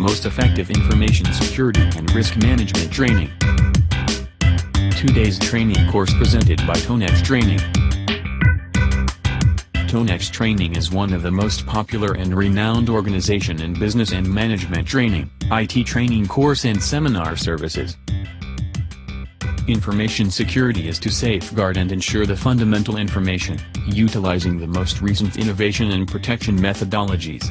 most effective information security and risk management training. 2 days training course presented by TONEX Training. TONEX Training is one of the most popular and renowned organization in business and management training, IT training course and seminar services. Information security is to safeguard and ensure the fundamental information, utilizing the most recent innovation and protection methodologies.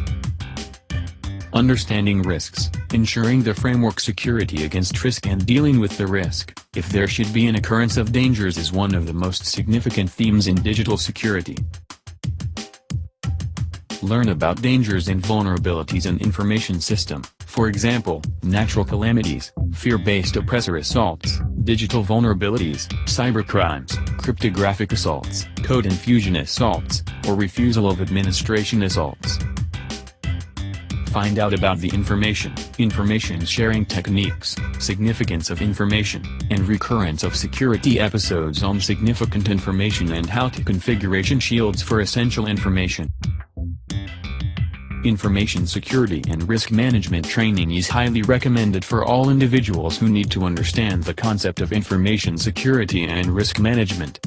Understanding risks, ensuring the framework security against risk and dealing with the risk, if there should be an occurrence of dangers, is one of the most significant themes in digital security. Learn about dangers and vulnerabilities in information system, for example, natural calamities, fear-based oppressor assaults, digital vulnerabilities, cybercrimes, cryptographic assaults, code infusion assaults, or refusal of administration assaults. Find out about the information sharing techniques, significance of information, and recurrence of security episodes on significant information and how to configuration shields for essential information. Information security and risk management training is highly recommended for all individuals who need to understand the concept of information security and risk management.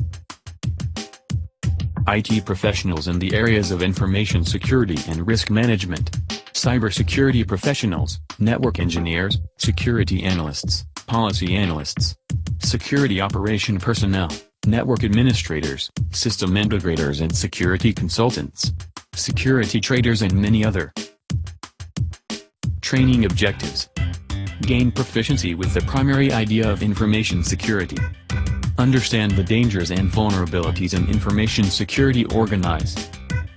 IT professionals in the areas of information security and risk management, cybersecurity professionals, network engineers, security analysts, policy analysts, security operation personnel, network administrators, system integrators and security consultants, security traders and many other. Training objectives: gain proficiency with the primary idea of information security. Understand the dangers and vulnerabilities in information security. Organize.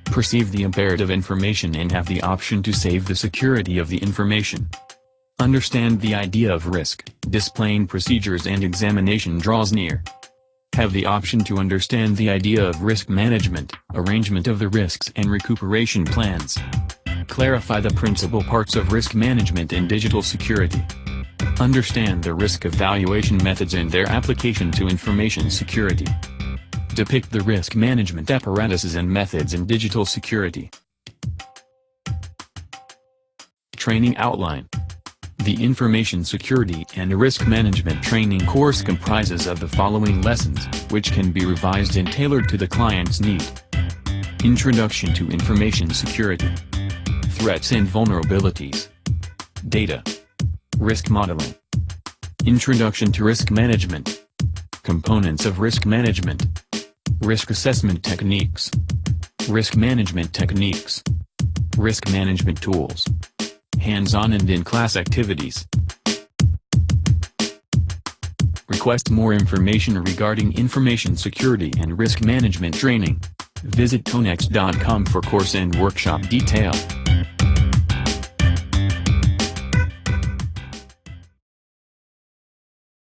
Perceive the imperative information and have the option to save the security of the information. Understand the idea of risk, displaying procedures and examination draws near. Have the option to understand the idea of risk management, arrangement of the risks and recuperation plans. Clarify the principal parts of risk management in digital security. Understand the risk evaluation methods and their application to information security. Depict the risk management apparatuses and methods in digital security. Training outline. The Information Security and Risk Management Training course comprises of the following lessons, which can be revised and tailored to the client's need. Introduction to Information Security. Threats and Vulnerabilities. Data. Risk Modeling. Introduction to Risk Management. Components of Risk Management. Risk Assessment Techniques. Risk Management Techniques. Risk Management Tools. Hands-on and in-class activities. Request more information regarding information security and risk management training. Visit tonex.com for course and workshop detail.